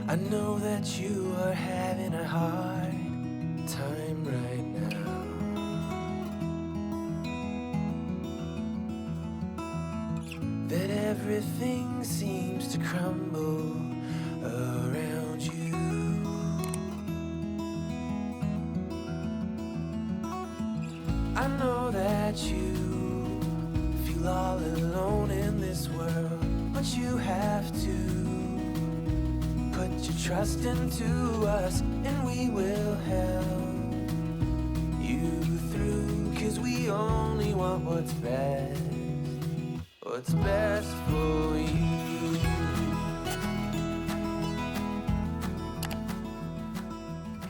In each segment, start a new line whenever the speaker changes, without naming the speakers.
I know that you are having a hard time right now. That everything seems to crumble around you. I know that you feel all alone in this world, but you have to put your trust into us, and we will help you through, 'cause we only want what's best for you.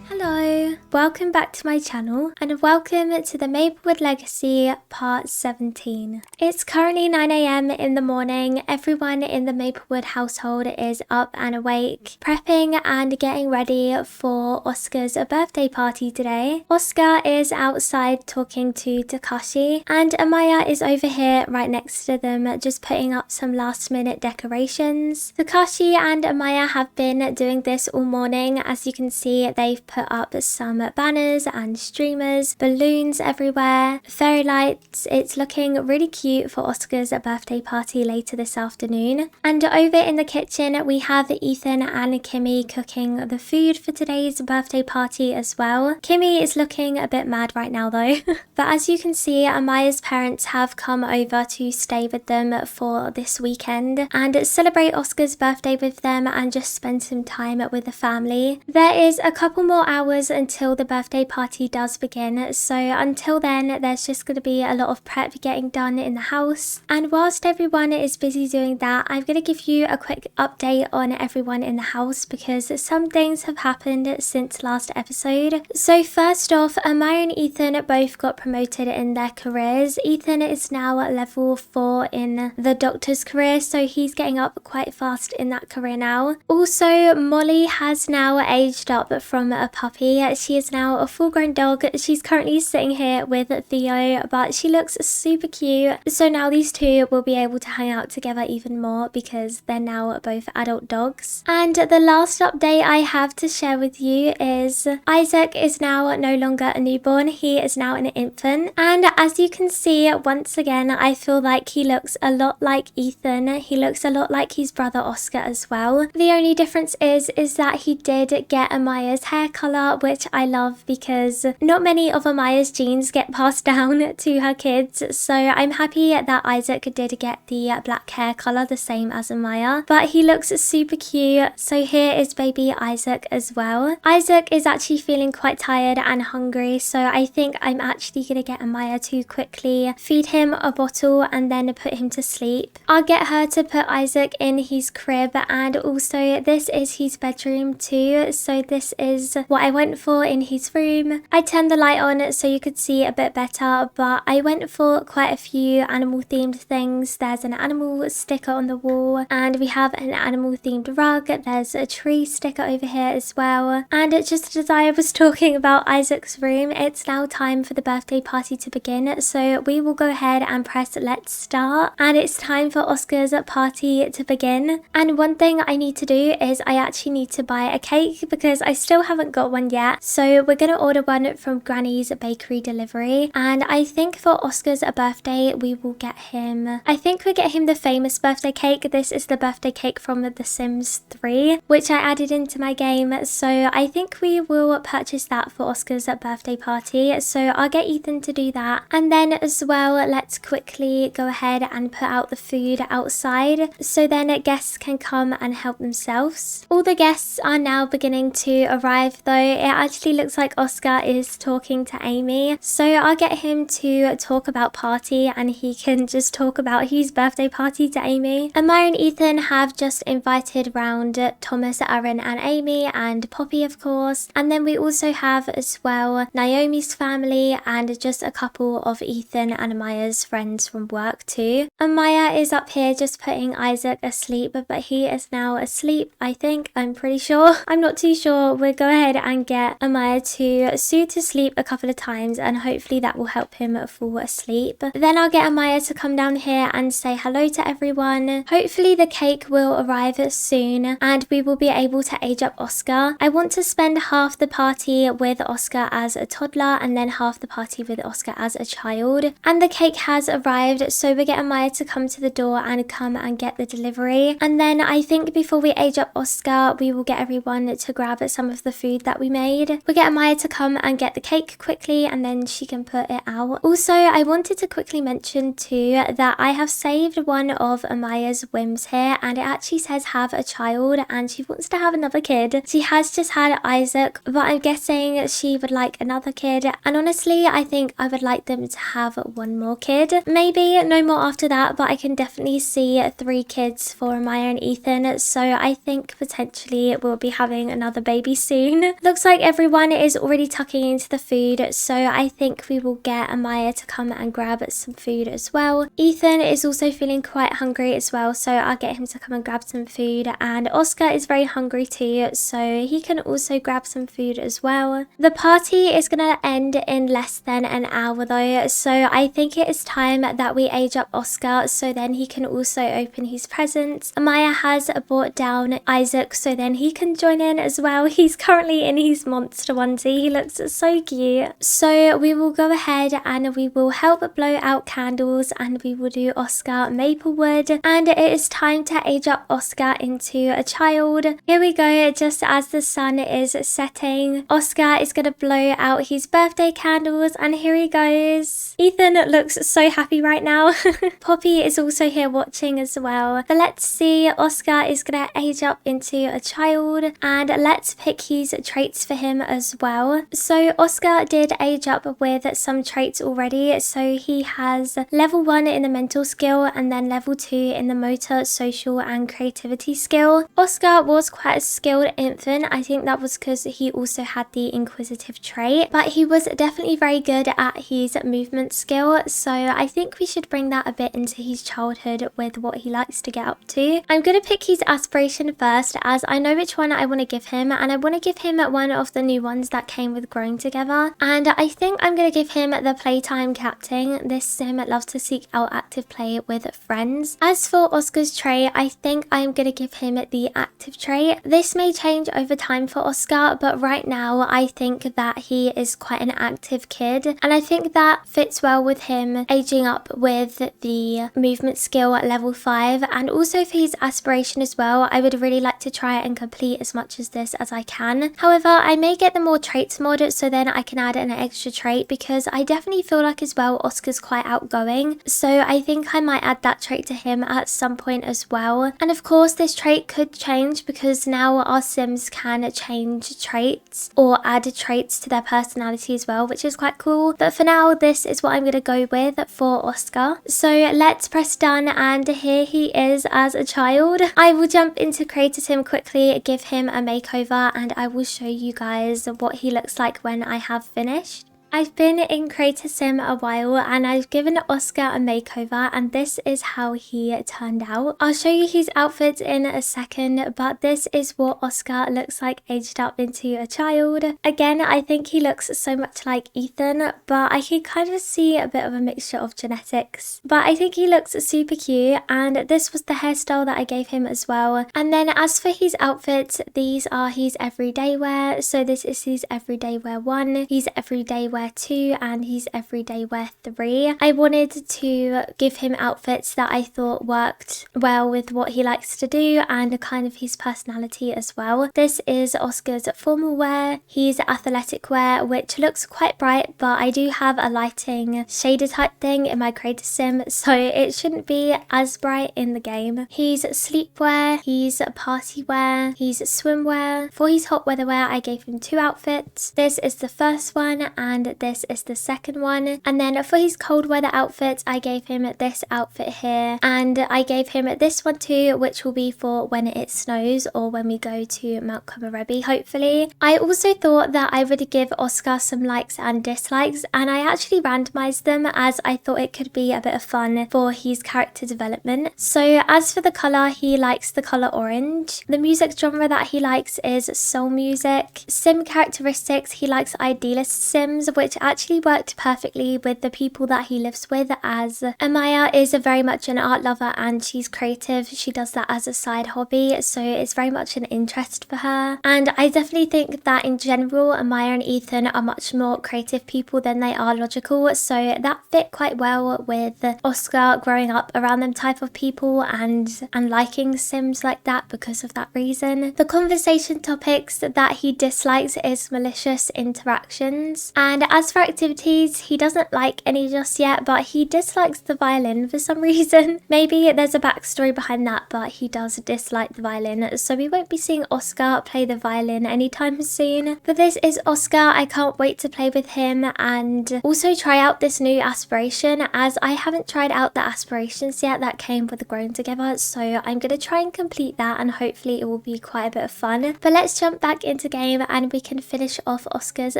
Hello, welcome back to my channel and welcome to the Maplewood Legacy part 17. It's currently 9 AM in the morning. Everyone in the Maplewood household is up and awake, prepping and getting ready for Oscar's birthday party today. Oscar is outside talking to Takashi and Amaya is over here right next to them just putting up some last minute decorations. Takashi and Amaya have been doing this all morning. As you can see, they've put up some banners and streamers, balloons everywhere, fairy lights. It's looking really cute for Oscar's birthday party later this afternoon. And over in the kitchen we have Ethan and Kimmy cooking the food for today's birthday party as well. Kimmy is looking a bit mad right now though. But as you can see, Amaya's parents have come over to stay with them for this weekend and celebrate Oscar's birthday with them and just spend some time with the family. There is a couple more hours until the birthday party does begin, so until then there's just going to be a lot of prep getting done in the house. And whilst everyone is busy doing that, I'm going to give you a quick update on everyone in the house because some things have happened since last episode. So first off, Amaya and Ethan both got promoted in their careers. Ethan is now at level 4 in the doctor's career, so he's getting up quite fast in that career now. Also, Molly has now aged up from a puppy. She is now a full-grown dog. She's currently sitting here with Theo, but she looks super cute. So now these two will be able to hang out together even more because they're now both adult dogs. And the last update I have to share with you is Isaac is now no longer a newborn. He is now an infant. And as you can see, once again, I feel like he looks a lot like Ethan. He looks a lot like his brother Oscar as well. The only difference is that he did get Amaya's hair color, which I love because not many of Amaya's genes get passed down to her kids. So I'm happy that Isaac did get the black hair color the same as Amaya, but he looks super cute. So here is baby Isaac as well. Isaac is actually feeling quite tired and hungry, so I think I'm actually gonna get Amaya to quickly feed him a bottle and then put him to sleep. I'll get her to put Isaac in his crib, and also this is his bedroom too. So this is what I went for in his room. I turned the light on so you could see a bit better, but I went for quite a few animal themed things. There's an animal sticker on the wall and we have an animal themed rug. There's a tree sticker over here as well. And just as I was talking about Isaac's room, it's now time for the birthday party to begin. So we will go ahead and press let's start, and it's time for Oscar's party to begin. And one thing I need to do is I actually need to buy a cake because I still haven't got one yet. So we're gonna order one from Granny's bakery delivery, and I think for Oscar's birthday we will get him, I think we'll get him the famous birthday cake. This is the birthday cake from The Sims 3, which I added into my game, so I think we will purchase that for Oscar's birthday party. So I'll get Ethan to do that, and then as well let's quickly go ahead and put out the food outside so then guests can come and help themselves. All the guests are now beginning to arrive though. It actually looks like Oscar is talking to Amy, so I'll get him to talk about party and he can just talk about his birthday party to Amy. Amaya and Ethan have just invited round Thomas, Aaron and Amy and Poppy of course, and then we also have as well Naomi's family and just a couple of Ethan and Amaya's friends from work too. Amaya is up here just putting Isaac asleep, but he is now asleep I think. I'm pretty sure. I'm not too sure. We'll go ahead and get Amaya Amaya to soothe to sleep a couple of times, and hopefully that will help him fall asleep. Then I'll get Amaya to come down here and say hello to everyone. Hopefully the cake will arrive soon and we will be able to age up Oscar. I want to spend half the party with Oscar as a toddler and then half the party with Oscar as a child. And the cake has arrived, so we're getting Amaya to come to the door and come and get the delivery. And then I think before we age up Oscar, we will get everyone to grab some of the food that we made. We'll get Amaya to come and get the cake quickly and then she can put it out. Also, I wanted to quickly mention too that I have saved one of Amaya's whims here, and it actually says have a child, and she wants to have another kid. She has just had Isaac, but I'm guessing she would like another kid, and honestly I think I would like them to have one more kid. Maybe no more after that, but I can definitely see 3 kids for Amaya and Ethan, so I think potentially we'll be having another baby soon. Looks like everyone is already tucking into the food, so I think we will get Amaya to come and grab some food as well. Ethan is also feeling quite hungry as well, so I'll get him to come and grab some food, and Oscar is very hungry too, so he can also grab some food as well. The party is gonna end in less than an hour though, so I think it is time that we age up Oscar so then he can also open his presents. Amaya has brought down Isaac so then he can join in as well. He's currently in his monster onesie. He looks so cute. So we will go ahead and we will help blow out candles and we will do Oscar Maplewood, and it is time to age up Oscar into a child. Here we go, just as the sun is setting. Oscar is going to blow out his birthday candles and here he goes. Ethan looks so happy right now. Poppy is also here watching as well. But let's see, Oscar is going to age up into a child and let's pick his traits for him as well. So Oscar did age up with some traits already, so he has level 1 in the mental skill and then level 2 in the motor, social and creativity skill. Oscar was quite a skilled infant. I think that was because he also had the inquisitive trait, but he was definitely very good at his movement skill, so I think we should bring that a bit into his childhood with what he likes to get up to. I'm going to pick his aspiration first as I know which one I want to give him, and I want to give him one of the new ones that came with growing together, and I think I'm going to give him the playtime captain. This sim loves to seek out active play with friends. As for Oscar's trait, I think I'm going to give him the active trait. This may change over time for Oscar, but right now I think that he is quite an active kid, and I think that fits well with him aging up with the movement skill at level 5, and also for his aspiration as well. I would really like to try and complete as much as this as I can. However, I may get the more traits mod so then I can add an extra trait, because I definitely feel like as well Oscar's quite outgoing, so I think I might add that trait to him at some point as well. And of course this trait could change because now our sims can change traits or add traits to their personality as well, which is quite cool. But for now this is what I'm going to go with for Oscar. So let's press done, and here he is as a child. I will jump into Creator Sim quickly, give him a makeover, and I will show you guys what he looks like when I have finished. I've been in Creator Sim a while and I've given Oscar a makeover, and this is how he turned out. I'll show you his outfit in a second, but this is what Oscar looks like aged up into a child. Again, I think he looks so much like Ethan, but I can kind of see a bit of a mixture of genetics. But I think he looks super cute, and this was the hairstyle that I gave him as well. And then as for his outfits, these are his everyday wear. So this is his everyday wear 1, his everyday wear 2, and his everyday wear 3. I wanted to give him outfits that I thought worked well with what he likes to do and kind of his personality as well. This is Oscar's formal wear, his athletic wear, which looks quite bright, but I do have a lighting shader type thing in my Creator Sim, so it shouldn't be as bright in the game. His sleepwear, his party wear, his swimwear. For his hot weather wear, I gave him 2 outfits. This is the first one, and this is the second one. And then for his cold weather outfits, I gave him this outfit here, and I gave him this one too, which will be for when it snows or when we go to Mount Komorebi, hopefully. I also thought that I would give Oscar some likes and dislikes, and I actually randomized them as I thought it could be a bit of fun for his character development. So as for the color, he likes the color orange. The music genre that he likes is soul music. Sim characteristics, he likes idealist sims, which actually worked perfectly with the people that he lives with, as Amaya is very much an art lover and she's creative. She does that as a side hobby, so it's very much an interest for her. And I definitely think that in general, Amaya and Ethan are much more creative people than they are logical, so that fit quite well with Oscar growing up around them type of people and liking sims like that because of that reason. The conversation topics that he dislikes is malicious interactions, and as for activities, he doesn't like any just yet, but he dislikes the violin for some reason. Maybe there's a backstory behind that, but he does dislike the violin, so we won't be seeing Oscar play the violin anytime soon. But this is Oscar. I can't wait to play with him and also try out this new aspiration, as I haven't tried out the aspirations yet that came with Growing Together, so I'm going to try and complete that and hopefully it will be quite a bit of fun. But let's jump back into game and we can finish off Oscar's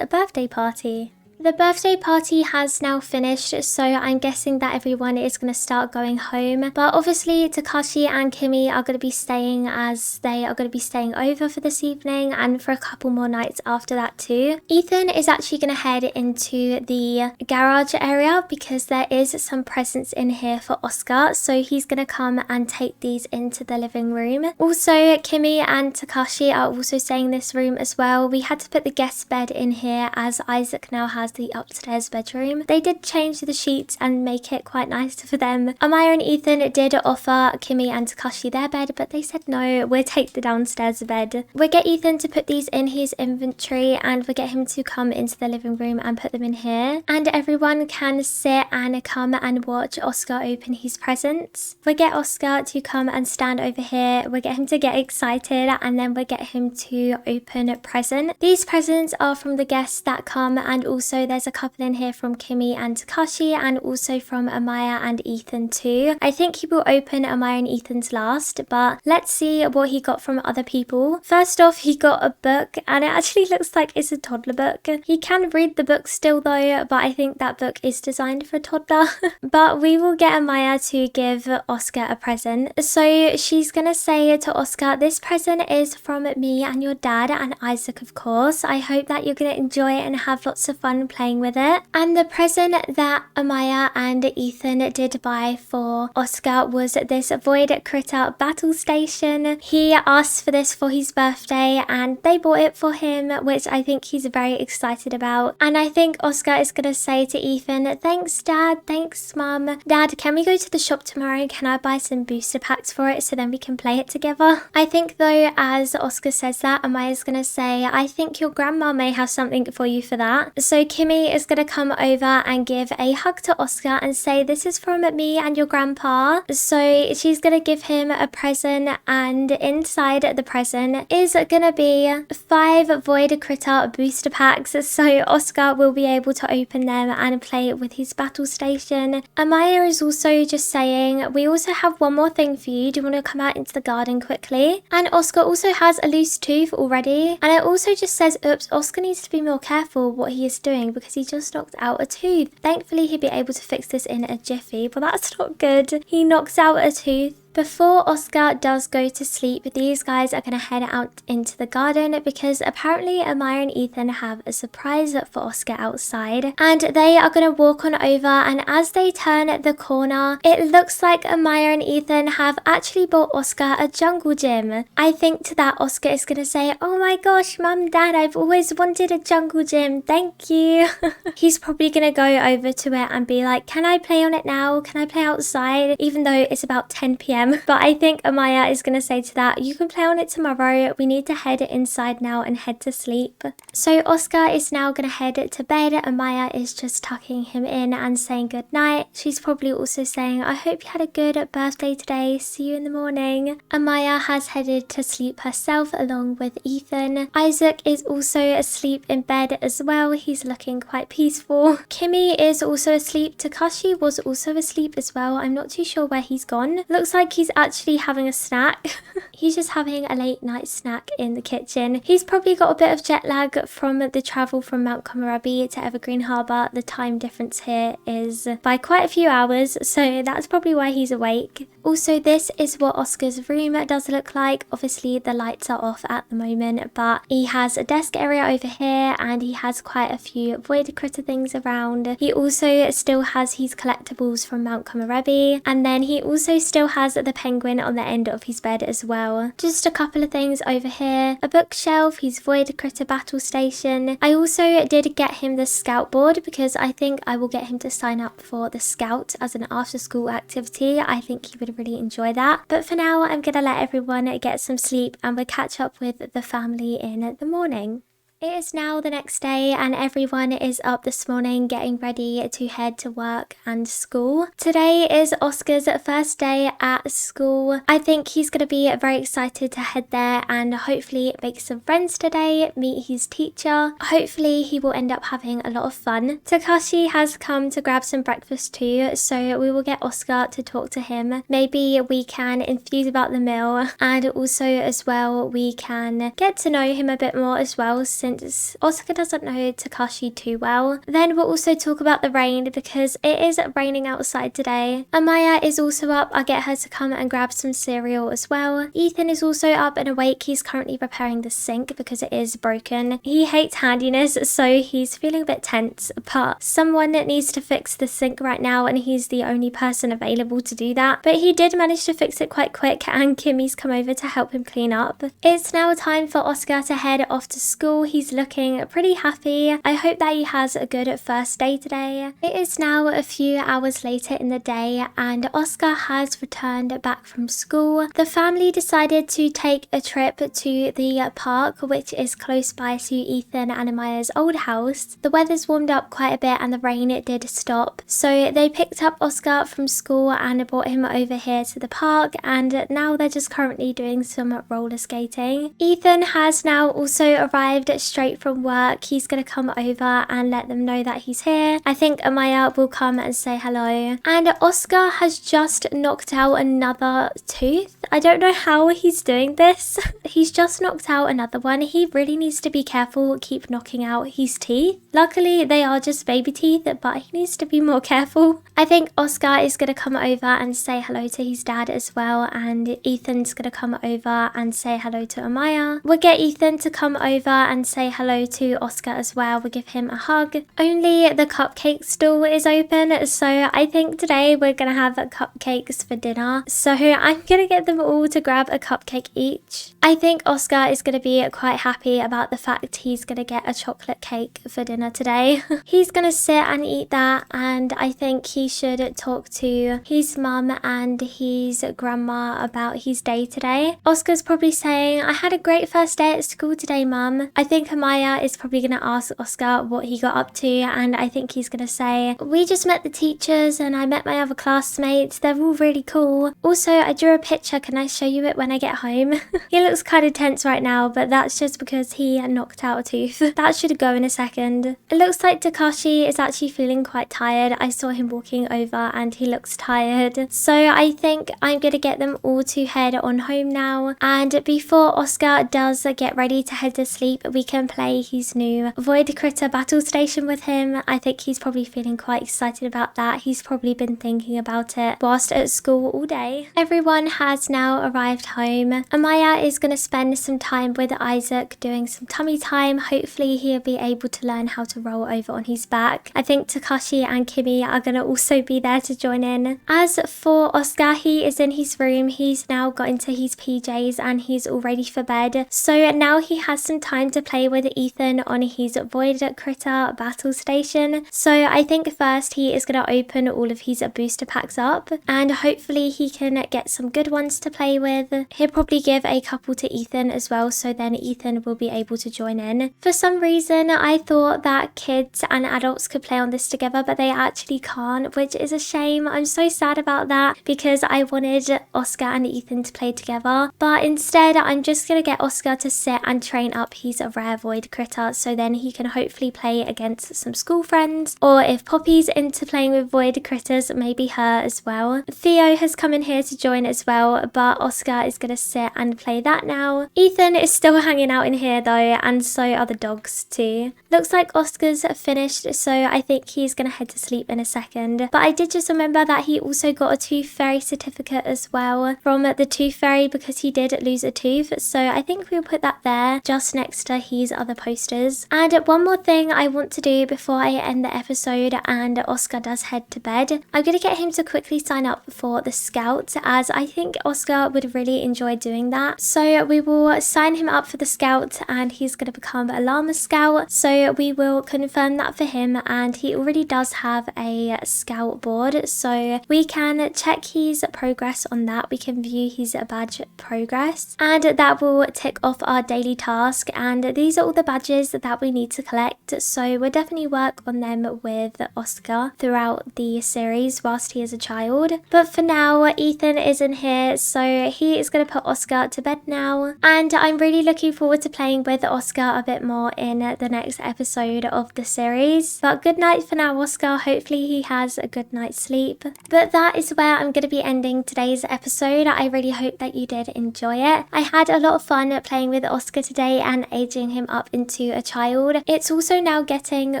birthday party. The birthday party has now finished, so I'm guessing that everyone is going to start going home. But obviously Takashi and Kimi are going to be staying, as they are going to be staying over for this evening and for a couple more nights after that too. Ethan is actually going to head into the garage area because there is some presents in here for Oscar, so he's going to come and take these into the living room. Also, Kimi and Takashi are also staying in this room as well. We had to put the guest bed in here as Isaac now has the upstairs bedroom. They did change the sheets and make it quite nice for them. Amaya and Ethan did offer Kimi and Takashi their bed, but they said no, we'll take the downstairs bed. We'll get Ethan to put these in his inventory and we'll get him to come into the living room and put them in here. And everyone can sit and come and watch Oscar open his presents. We'll get Oscar to come and stand over here. We'll get him to get excited and then we'll get him to open a present. These presents are from the guests that come, and also there's a couple in here from Kimi and Takashi and also from Amaya and Ethan too. I think he will open Amaya and Ethan's last, but let's see what he got from other people. First off, he got a book and it actually looks like it's a toddler book. He can read the book still though, but I think that book is designed for a toddler. But we will get Amaya to give Oscar a present. So she's gonna say to Oscar, this present is from me and your dad and Isaac, of course. I hope that you're gonna enjoy it and have lots of fun playing with it. And the present that Amaya and Ethan did buy for Oscar was this Void Critter battle station. He asked for this for his birthday and they bought it for him, which I think he's very excited about. And I think Oscar is going to say to Ethan, thanks dad, thanks mum. Dad, can we go to the shop tomorrow? Can I buy some booster packs for it so then we can play it together? I think though, as Oscar says that, Amaya's going to say, I think your grandma may have something for you for that. So Kimi is going to come over and give a hug to Oscar and say, this is from me and your grandpa. So she's going to give him a present, and inside the present is going to be 5 Void Critter booster packs, so Oscar will be able to open them and play with his battle station. Amaya is also just saying, we also have one more thing for you. Do you want to come out into the garden quickly? And Oscar also has a loose tooth already. And it also just says, oops, Oscar needs to be more careful what he is doing because he just knocked out a tooth. Thankfully, he'll be able to fix this in a jiffy, but that's not good. He knocks out a tooth. Before Oscar does go to sleep, these guys are going to head out into the garden because apparently Amaya and Ethan have a surprise for Oscar outside, and they are going to walk on over, and as they turn the corner, it looks like Amaya and Ethan have actually bought Oscar a jungle gym. I think to that Oscar is going to say, oh my gosh, mum, dad, I've always wanted a jungle gym, thank you. He's probably going to go over to it and be like, can I play on it now? Can I play outside? Even though it's about 10 p.m. am. But I think Amaya is going to say to that, you can play on it tomorrow. We need to head inside now and head to sleep. So Oscar is now going to head to bed. Amaya is just tucking him in and saying good night. She's probably also saying, I hope you had a good birthday today. See you in the morning. Amaya has headed to sleep herself along with Ethan. Isaac is also asleep in bed as well. He's looking quite peaceful. Kimmy is also asleep. Takashi was also asleep as well. I'm not too sure where he's gone. Looks like he's actually having a snack. He's just having a late night snack in the kitchen. He's probably got a bit of jet lag from the travel from Mount Komorebi to Evergreen Harbour. The time difference here is by quite a few hours, so that's probably why he's awake. Also, this is what Oscar's room does look like. Obviously, the lights are off at the moment, but he has a desk area over here and he has quite a few void critter things around. He also still has his collectibles from Mount Komorebi, and then he also still has the penguin on the end of his bed as well. Just a couple of things over here. A bookshelf, his void critter battle station. I also did get him the scout board because I think I will get him to sign up for the scout as an after school activity. I think he would really enjoy that. But for now, I'm gonna let everyone get some sleep and we'll catch up with the family in the morning. It is now the next day and everyone is up this morning getting ready to head to work and school. Today is Oscar's first day at school. I think he's going to be very excited to head there and hopefully make some friends today, meet his teacher. Hopefully he will end up having a lot of fun. Takashi has come to grab some breakfast too, so we will get Oscar to talk to him. Maybe we can enthuse about the meal and also as well we can get to know him a bit more as well, since Oscar doesn't know Takashi too well. Then we'll also talk about the rain because it is raining outside today. Amaya is also up. I'll get her to come and grab some cereal as well. Ethan is also up and awake. He's currently repairing the sink because it is broken. He hates handiness, so he's feeling a bit tense, but someone needs to fix the sink right now and he's the only person available to do that. But he did manage to fix it quite quick and Kimmy's come over to help him clean up. It's now time for Oscar to head off to school. He's looking pretty happy. I hope that he has a good first day today. It is now a few hours later in the day and Oscar has returned back from school. The family decided to take a trip to the park, which is close by to Ethan and Amaya's old house. The weather's warmed up quite a bit and the rain did stop, so they picked up Oscar from school and brought him over here to the park, and now they're just currently doing some roller skating. Ethan has now also arrived straight from work. He's gonna come over and let them know that he's here. I think Amaya will come and say hello. And Oscar has just knocked out another tooth. I don't know how he's doing this. He's just knocked out another one. He really needs to be careful, keep knocking out his teeth. Luckily, they are just baby teeth, but he needs to be more careful. I think Oscar is gonna come over and say hello to his dad as well, and Ethan's gonna come over and say hello to Amaya. We'll get Ethan to come over and say hello to Oscar as well. We'll give him a hug. Only the cupcake stall is open, so I think today we're gonna have cupcakes for dinner. So I'm gonna get them all to grab a cupcake each. I think Oscar is gonna be quite happy about the fact he's gonna get a chocolate cake for dinner today. He's gonna sit and eat that, and I think he should talk to his mum and his grandma about his day today. Oscar's probably saying, I had a great first day at school today, mum. I think Amaya is probably going to ask Oscar what he got up to, and I think he's going to say, we just met the teachers and I met my other classmates. They're all really cool. Also, I drew a picture. Can I show you it when I get home? He looks kind of tense right now, but that's just because he knocked out a tooth. That should go in a second. It looks like Takashi is actually feeling quite tired. I saw him walking over and he looks tired. So I think I'm going to get them all to head on home now. And before Oscar does get ready to head to sleep, we can play his new Void Critter battle station with him. I think he's probably feeling quite excited about that. He's probably been thinking about it whilst at school all day. Everyone has now arrived home. Amaya is going to spend some time with Isaac doing some tummy time. Hopefully he'll be able to learn how to roll over on his back. I think Takashi and Kimmy are going to also be there to join in. As for Oscar, he is in his room. He's now got into his PJs and he's all ready for bed. So now he has some time to play play with Ethan on his Void Critter battle station. So I think first he is going to open all of his booster packs up, and hopefully he can get some good ones to play with. He'll probably give a couple to Ethan as well, so then Ethan will be able to join in. For some reason, I thought that kids and adults could play on this together, but they actually can't, which is a shame. I'm so sad about that because I wanted Oscar and Ethan to play together, but instead I'm just going to get Oscar to sit and train up his rare Void Critter, so then he can hopefully play against some school friends, or if Poppy's into playing with Void Critters, maybe her as well. Theo has come in here to join as well, but Oscar is going to sit and play that now. Ethan is still hanging out in here though, and so are the dogs too. Looks like Oscar's finished, so I think he's going to head to sleep in a second. But I did just remember that he also got a Tooth Fairy certificate as well from the Tooth Fairy because he did lose a tooth, so I think we'll put that there just next to his other posters. And one more thing I want to do before I end the episode and Oscar does head to bed, I'm going to get him to quickly sign up for the Scout, as I think Oscar would really enjoy doing that. So we will sign him up for the Scout and he's going to become a Llama Scout, so we will confirm that for him, and he already does have a Scout board, so we can check his progress on that. We can view his badge progress, and that will tick off our daily task, and these are all the badges that we need to collect, so we'll definitely work on them with Oscar throughout the series whilst he is a child. But for now, Ethan is in here, so he is going to put Oscar to bed now, and I'm really looking forward to playing with Oscar a bit more in the next episode of the series. But good night for now, Oscar. Hopefully he has a good night's sleep. But that is where I'm going to be ending today's episode. I really hope that you did enjoy it. I had a lot of fun playing with Oscar today and aging him up into a child. It's also now getting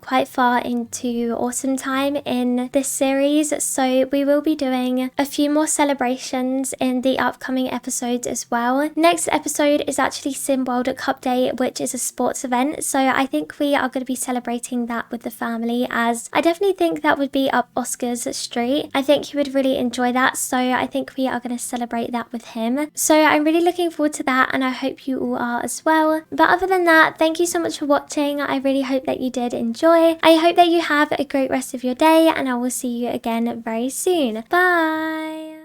quite far into autumn time in this series, so we will be doing a few more celebrations in the upcoming episodes as well. Next episode is actually Sim World Cup Day, which is a sports event, so I think we are going to be celebrating that with the family, as I definitely think that would be up Oscar's street. I think he would really enjoy that, so I think we are going to celebrate that with him. So I'm really looking forward to that, and I hope you all are as well. But other than that, thank you so much for watching. I really hope that you did enjoy. I hope that you have a great rest of your day, and I will see you again very soon. Bye!